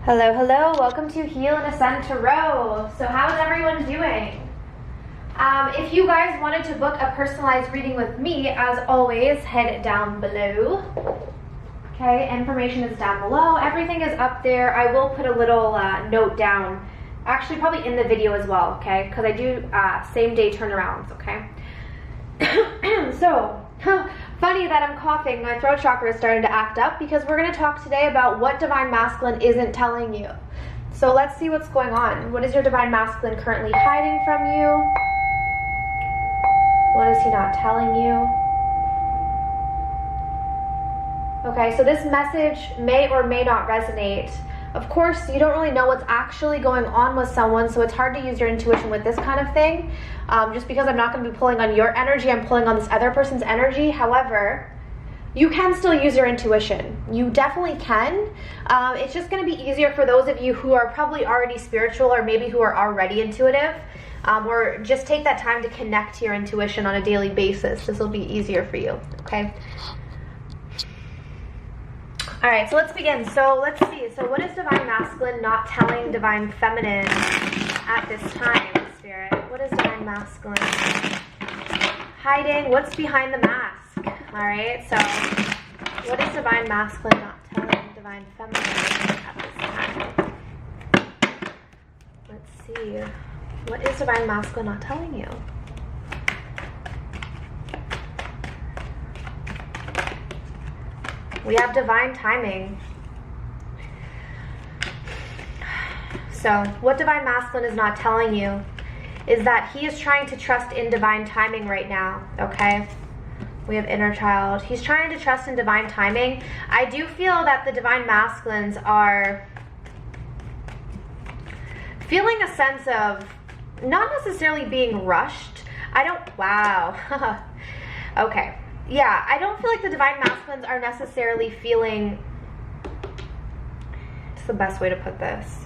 Hello, hello. Welcome to Heal and Ascend Tarot. So how is everyone doing? If you guys wanted to book a personalized reading with me, as always, head down below. Okay, information is down below. Everything is up there. I will put a little note down, actually probably in the video as well, okay? Because I do same day turnarounds, okay? So, funny that I'm coughing. My throat chakra is starting to act up because we're going to talk today about what Divine Masculine isn't telling you. So let's see what's going on. What is your Divine Masculine currently hiding from you? What is he not telling you? Okay, so this message may or may not resonate. Of course, you don't really know what's actually going on with someone, so it's hard to use your intuition with this kind of thing. Just because I'm not going to be pulling on your energy, I'm pulling on this other person's energy. However, you can still use your intuition. You definitely can. It's just going to be easier for those of you who are probably already spiritual or maybe who are already intuitive. Or just take that time to connect to your intuition on a daily basis. This will be easier for you, okay? All right, so let's begin. So let's see. So what is Divine Masculine not telling Divine Feminine at this time, Spirit? What is Divine Masculine hiding? What's behind the mask? All right, so what is Divine Masculine not telling Divine Feminine at this time? Let's see. What is Divine Masculine not telling you? We have divine timing. So what Divine Masculine is not telling you is that he is trying to trust in divine timing right now, okay? We have inner child. He's trying to trust in divine timing. I do feel that the Divine Masculines are feeling a sense of not necessarily being rushed. Wow. Okay. Yeah, I don't feel like the Divine Masculines are necessarily feeling, it's the best way to put this.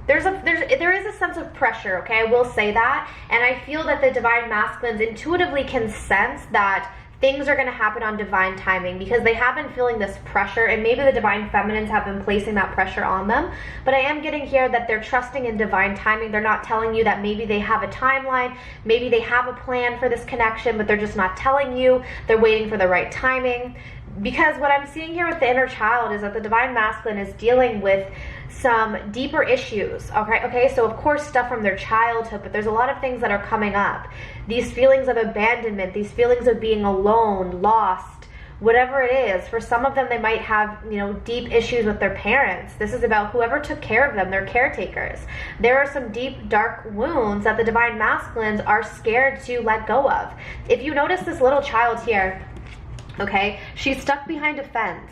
There is a sense of pressure, okay? I will say that. And I feel that the Divine Masculines intuitively can sense that things are going to happen on divine timing because they have been feeling this pressure, and maybe the Divine Feminines have been placing that pressure on them. But I am getting here that they're trusting in divine timing. They're not telling you that maybe they have a timeline, maybe they have a plan for this connection, but they're just not telling you. They're waiting for the right timing. Because what I'm seeing here with the inner child is that the Divine Masculine is dealing with some deeper issues, okay? So of course stuff from their childhood, but there's a lot of things that are coming up. These feelings of abandonment, these feelings of being alone, lost, whatever it is. For some of them, they might have, deep issues with their parents. This is about whoever took care of them, their caretakers. There are some deep, dark wounds that the Divine Masculines are scared to let go of. If you notice this little child here, okay, she's stuck behind a fence.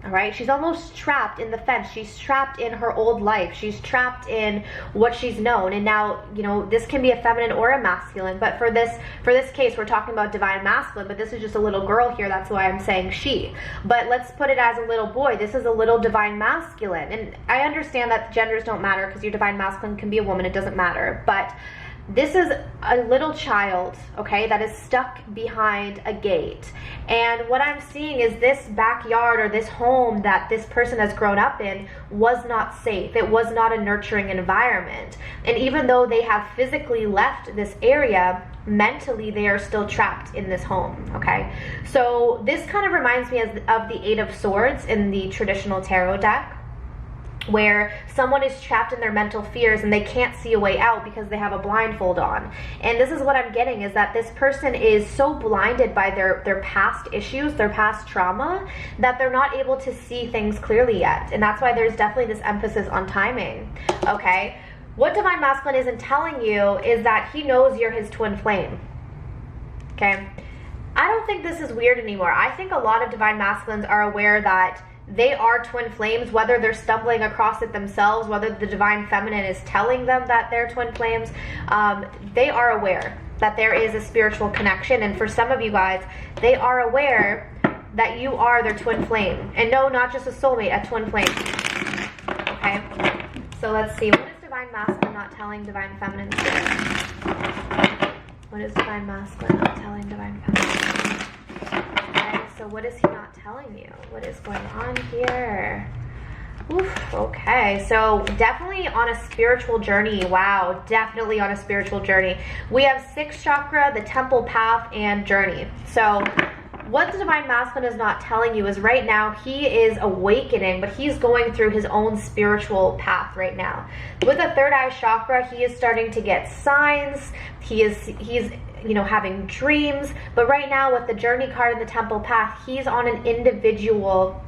All right, she's almost trapped in the fence. She's trapped in her old life. She's trapped in what she's known. And now, this can be a feminine or a masculine. But for this case, we're talking about Divine Masculine. But this is just a little girl here. That's why I'm saying she. But let's put it as a little boy. This is a little Divine Masculine. And I understand that genders don't matter because your Divine Masculine can be a woman. It doesn't matter. But this is a little child, okay, that is stuck behind a gate. And what I'm seeing is this backyard or this home that this person has grown up in was not safe. It was not a nurturing environment. And even though they have physically left this area, mentally they are still trapped in this home, okay? So this kind of reminds me of the Eight of Swords in the traditional tarot deck, where someone is trapped in their mental fears and they can't see a way out because they have a blindfold on. And this is what I'm getting, is that this person is so blinded by their past issues, their past trauma, that they're not able to see things clearly yet. And that's why there's definitely this emphasis on timing, okay? What Divine Masculine isn't telling you is that he knows you're his twin flame, okay? I don't think this is weird anymore. I think a lot of Divine Masculines are aware that they are twin flames, whether they're stumbling across it themselves, whether the Divine Feminine is telling them that they're twin flames. They are aware that there is a spiritual connection. And for some of you guys, they are aware that you are their twin flame. And no, not just a soulmate, a twin flame. Okay? So let's see. What is Divine Masculine not telling Divine Feminine? What is Divine Masculine not telling Divine Feminine? Okay, so what is he not telling you? What is going on here? Oof, okay, so definitely on a spiritual journey. Wow, definitely on a spiritual journey. We have 6th chakra, the temple path, and journey. So what the divine masculine is not telling you is right now he is awakening, but he's going through his own spiritual path right now. With the 3rd eye chakra, he is starting to get signs. He's you know, having dreams, but right now with the journey card and the temple path, he's on an individual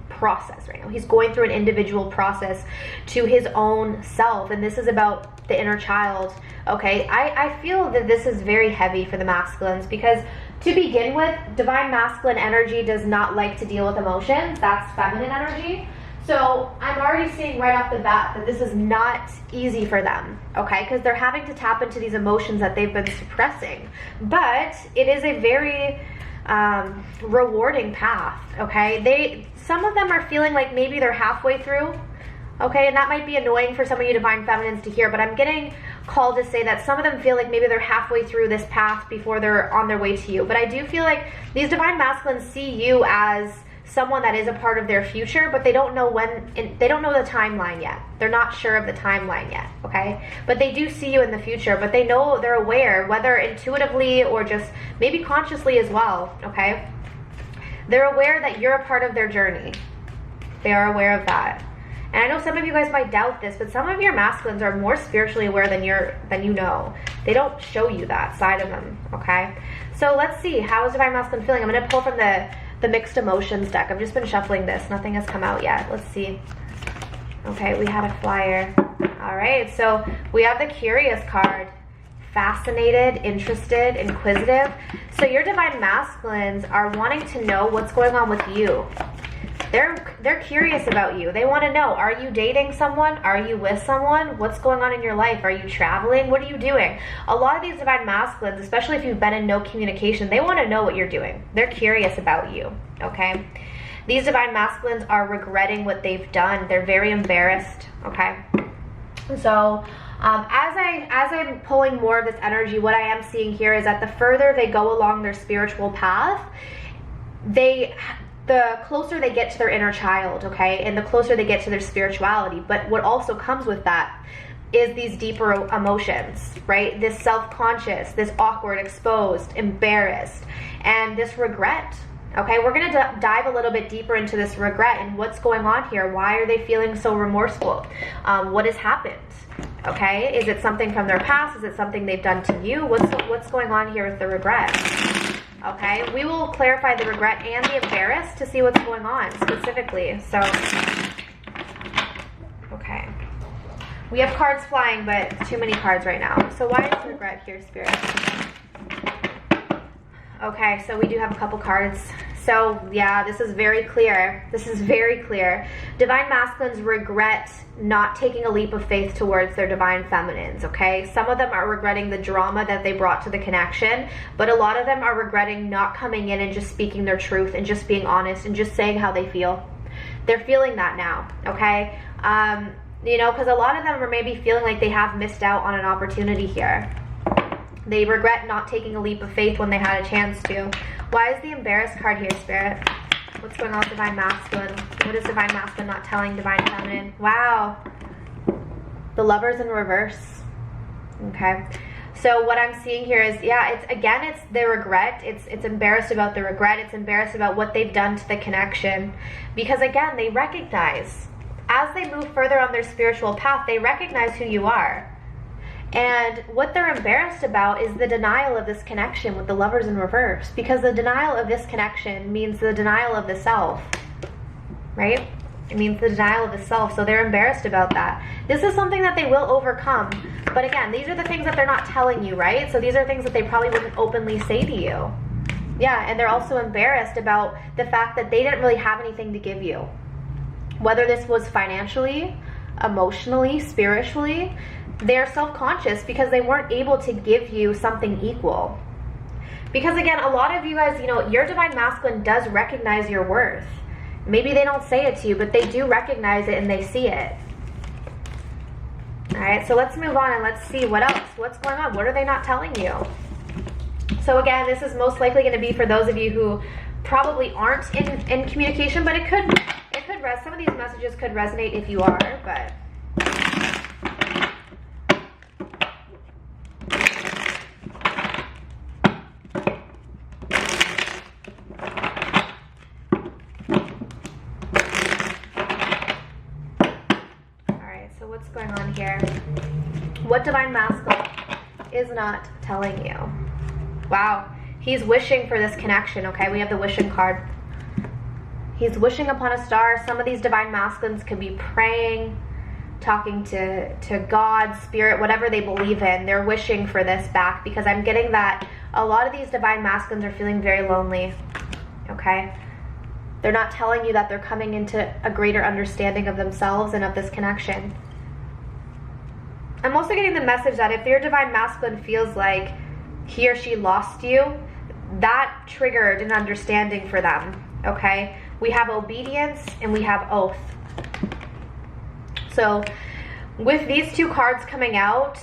process right now. He's going through an individual process to his own self, and this is about the inner child. Okay, I feel that this is very heavy for the masculines because to begin with, divine masculine energy does not like to deal with emotions. That's feminine energy. So I'm already seeing right off the bat that this is not easy for them, okay? Because they're having to tap into these emotions that they've been suppressing. But it is a very rewarding path, okay? Some of them are feeling like maybe they're halfway through, okay? And that might be annoying for some of you divine feminines to hear, but I'm getting called to say that some of them feel like maybe they're halfway through this path before they're on their way to you. But I do feel like these divine masculines see you as someone that is a part of their future, but they don't know they don't know the timeline yet. They're not sure of the timeline yet, okay? But they do see you in the future, but they know, they're aware, whether intuitively or just maybe consciously as well, okay? They're aware that you're a part of their journey. They are aware of that. And I know some of you guys might doubt this, but some of your masculines are more spiritually aware than you know. They don't show you that side of them, okay? So let's see, how is divine masculine feeling? I'm going to pull from the mixed emotions deck. I've just been shuffling this. Nothing has come out yet. Let's see. Okay, we had a flyer. All right, so we have the curious card. Fascinated, interested, inquisitive. So your divine masculines are wanting to know what's going on with you. They're curious about you. They want to know, are you dating someone? Are you with someone? What's going on in your life? Are you traveling? What are you doing? A lot of these divine masculines, especially if you've been in no communication, they want to know what you're doing. They're curious about you, okay? These divine masculines are regretting what they've done. They're very embarrassed, okay? So as I'm pulling more of this energy, what I am seeing here is that the further they go along their spiritual path, the closer they get to their inner child, okay? And the closer they get to their spirituality. But what also comes with that is these deeper emotions, right? This self-conscious, this awkward, exposed, embarrassed, and this regret, okay? We're going to dive a little bit deeper into this regret and what's going on here. Why are they feeling so remorseful? What has happened? Okay, is it something from their past? Is it something they've done to you? What's going on here with the regret? Okay, we will clarify the regret and the embarrassed to see what's going on specifically. So, okay. We have cards flying, but too many cards right now. So why is regret here, Spirit? Okay, so we do have a couple cards. So yeah, this is very clear. This is very clear. Divine masculines regret not taking a leap of faith towards their divine feminines, okay? Some of them are regretting the drama that they brought to the connection, but a lot of them are regretting not coming in and just speaking their truth and just being honest and just saying how they feel. They're feeling that now, okay? You know, because a lot of them are maybe feeling like they have missed out on an opportunity here. They regret not taking a leap of faith when they had a chance to. Why is the embarrassed card here, Spirit? What's going on with divine masculine? What is divine masculine not telling divine feminine? Wow. The Lovers in reverse. Okay. So what I'm seeing here is, yeah, it's the regret. It's embarrassed about the regret. It's embarrassed about what they've done to the connection. Because again, they recognize, as they move further on their spiritual path, they recognize who you are. And what they're embarrassed about is the denial of this connection with the Lovers in reverse, because the denial of this connection means the denial of the self, right? It means the denial of the self, so they're embarrassed about that. This is something that they will overcome, but again, these are the things that they're not telling you, right? So these are things that they probably wouldn't openly say to you. Yeah, and they're also embarrassed about the fact that they didn't really have anything to give you. Whether this was financially, emotionally, spiritually, they're self-conscious because they weren't able to give you something equal. Because again, a lot of you guys, you know, your divine masculine does recognize your worth. Maybe they don't say it to you, but they do recognize it and they see it. All right, so let's move on and let's see what else. What's going on? What are they not telling you? So again, this is most likely going to be for those of you who probably aren't in communication, but it could some of these messages could resonate if you are, but so what's going on here? What divine masculine is not telling you? Wow, he's wishing for this connection, okay? We have the wishing card. He's wishing upon a star. Some of these divine masculines could be praying, talking to God, spirit, whatever they believe in. They're wishing for this back, because I'm getting that a lot of these divine masculines are feeling very lonely, okay? They're not telling you that they're coming into a greater understanding of themselves and of this connection. I'm also getting the message that if your divine masculine feels like he or she lost you, that triggered an understanding for them, okay? We have obedience and we have oath. So with these two cards coming out,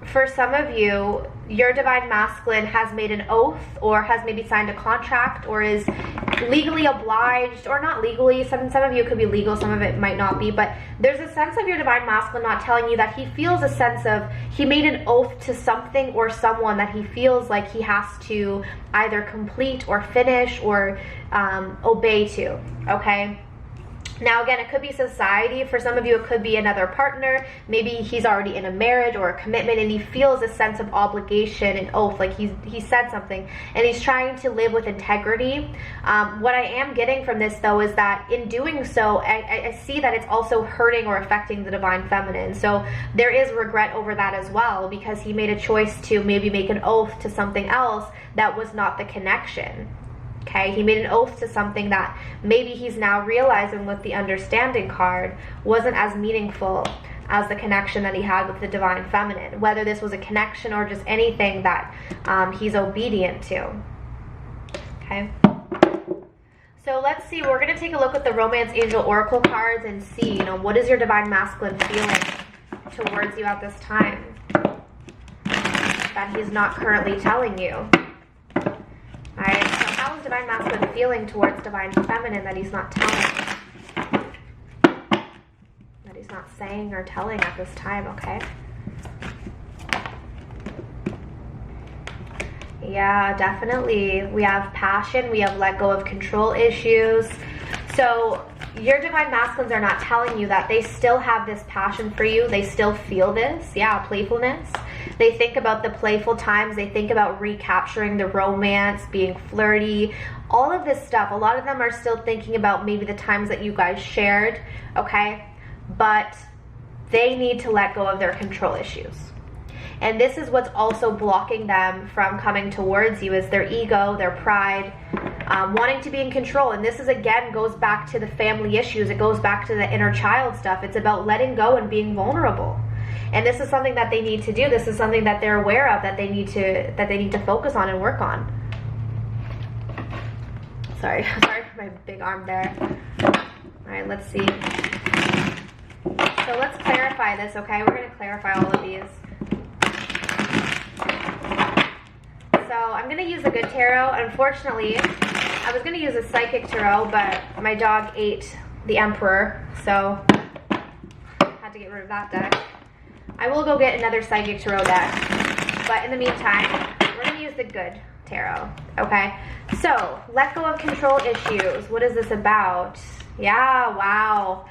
for some of you, your divine masculine has made an oath or has maybe signed a contract or is legally obliged, or not legally. Some of you could be legal, some of it might not be, but there's a sense of your divine masculine not telling you that he feels a sense of, he made an oath to something or someone that he feels like he has to either complete or finish or obey to, okay? Now again, it could be society. For some of you, it could be another partner. Maybe he's already in a marriage or a commitment and he feels a sense of obligation and oath, like he said something and he's trying to live with integrity. What I am getting from this though is that in doing so, I see that it's also hurting or affecting the divine feminine. So there is regret over that as well, because he made a choice to maybe make an oath to something else that was not the connection. Okay, he made an oath to something that maybe he's now realizing with the understanding card wasn't as meaningful as the connection that he had with the divine feminine, whether this was a connection or just anything that he's obedient to. Okay, so let's see, we're going to take a look at the Romance Angel Oracle cards and see, what is your divine masculine feeling towards you at this time that he's not currently telling you. Alright, so how is divine masculine feeling towards divine feminine that he's not telling? That he's not saying or telling at this time, okay? Yeah, definitely. We have passion. We have let go of control issues. So your divine masculines are not telling you that they still have this passion for you. They still feel this. Yeah, playfulness. They think about the playful times. They think about recapturing the romance, being flirty, all of this stuff. A lot of them are still thinking about maybe the times that you guys shared, okay? But they need to let go of their control issues. And this is what's also blocking them from coming towards you, is their ego, their pride, wanting to be in control. And this is, again, goes back to the family issues. It goes back to the inner child stuff. It's about letting go and being vulnerable. And this is something that they need to do. This is something that they're aware of, that they need to focus on and work on. Sorry for my big arm there. All right, let's see. So let's clarify this, okay? We're going to clarify all of these. So I'm going to use a good tarot. Unfortunately, I was going to use a psychic tarot, but my dog ate the Emperor, so I had to get rid of that deck. I will go get another psychic tarot deck, but in the meantime, we're going to use the good tarot, okay? So, let go of control issues. What is this about? Yeah, wow.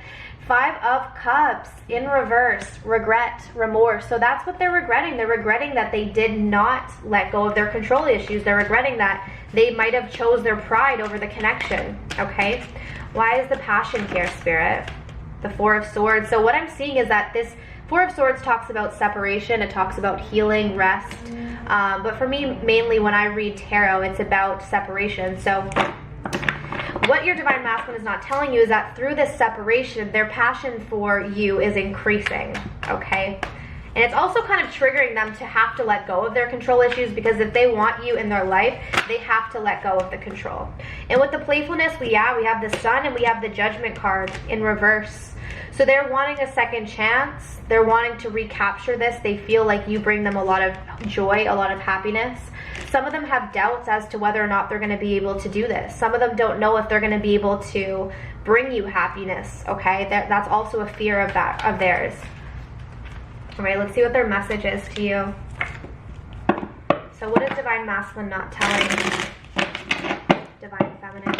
5 of Cups in reverse, regret, remorse. So that's what they're regretting. They're regretting that they did not let go of their control issues. They're regretting that they might have chose their pride over the connection, okay? Why is the passion here, Spirit? The 4 of Swords. So what I'm seeing is that this 4 of Swords talks about separation. It talks about healing, rest. But for me, mainly when I read tarot, it's about separation. So what your divine masculine is not telling you is that through this separation, their passion for you is increasing, okay? And it's also kind of triggering them to have to let go of their control issues, because if they want you in their life, they have to let go of the control. And with the playfulness, we have the Sun and we have the Judgment card in reverse. So they're wanting a second chance. They're wanting to recapture this. They feel like you bring them a lot of joy, a lot of happiness. Some of them have doubts as to whether or not they're going to be able to do this. Some of them don't know if they're going to be able to bring you happiness, okay? That's also a fear of theirs. All right, let's see what their message is to you. So what is Divine Masculine not telling Divine Feminine?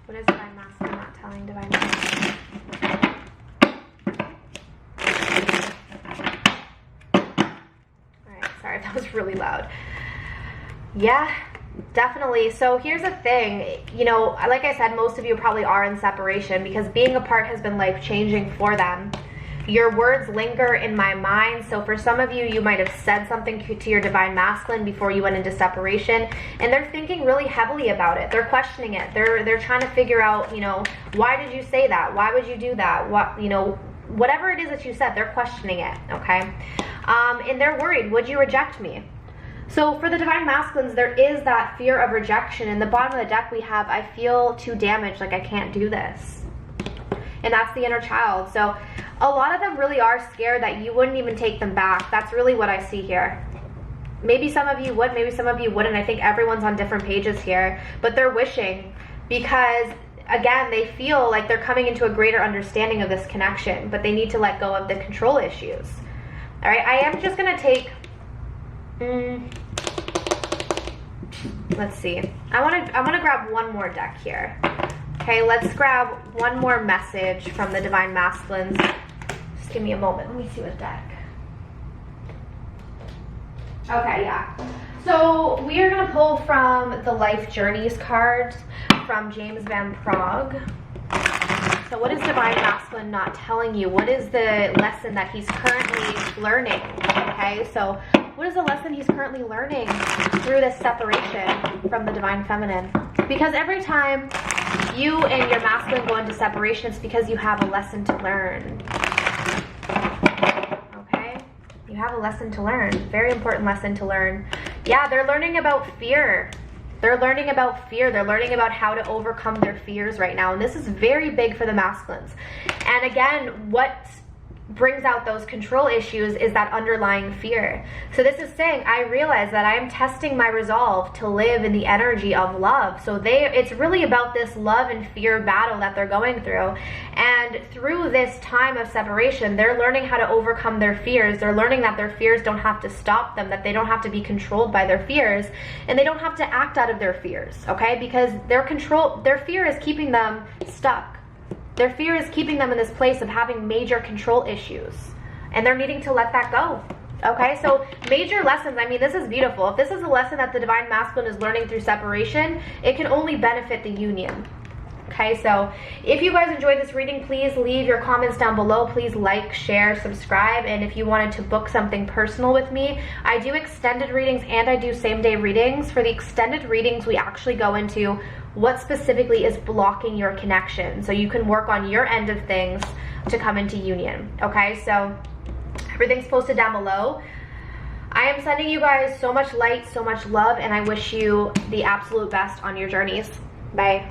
What is Divine Masculine not telling Divine Feminine? Alright, sorry, that was really loud. Yeah, definitely. So here's the thing, you know, like I said, most of you probably are in separation because being apart has been life-changing for them. Your words linger in my mind. So for some of you, you might have said something to your Divine Masculine before you went into separation, and they're thinking really heavily about it. They're questioning it. They're trying to figure out, you know, why did you say that? Why would you do that? What, you know, whatever it is that you said, they're questioning it, okay? And they're worried, would you reject me? So for the Divine Masculines, there is that fear of rejection. In the bottom of the deck, we have, I feel too damaged, like I can't do this. And that's the inner child. So a lot of them really are scared that you wouldn't even take them back. That's really what I see here. Maybe some of you would, maybe some of you wouldn't. I think everyone's on different pages here. But they're wishing because, again, they feel like they're coming into a greater understanding of this connection. But they need to let go of the control issues. All right, I am just going to take... let's see. I want to grab one more deck here. Okay, let's grab one more message from the Divine Masculines. Just give me a moment. Let me see what deck. Okay, yeah. So we are going to pull from the Life Journeys cards from James Van Praagh. So what is Divine Masculine not telling you? What is the lesson that he's currently learning? Okay, so what is the lesson he's currently learning through this separation from the Divine Feminine? Because every time you and your masculine go into separation, it's because you have a lesson to learn. Okay? You have a lesson to learn. Very important lesson to learn. Yeah, they're learning about fear. They're learning about fear. They're learning about how to overcome their fears right now. And this is very big for the masculines. And again, what brings out those control issues is that underlying fear. So this is saying, I realize that I am testing my resolve to live in the energy of love. So it's really about this love and fear battle that they're going through. And through this time of separation, they're learning how to overcome their fears. They're learning that their fears don't have to stop them, that they don't have to be controlled by their fears, and they don't have to act out of their fears, okay? Because their fear is keeping them stuck. Their fear is keeping them in this place of having major control issues. And they're needing to let that go. Okay, so major lessons, I mean, this is beautiful. If this is a lesson that the Divine Masculine is learning through separation, it can only benefit the union. Okay, so if you guys enjoyed this reading, please leave your comments down below. Please like, share, subscribe. And if you wanted to book something personal with me, I do extended readings and I do same-day readings. For the extended readings, we actually go into what specifically is blocking your connection, so you can work on your end of things to come into union. Okay, so everything's posted down below. I am sending you guys so much light, so much love, and I wish you the absolute best on your journeys. Bye.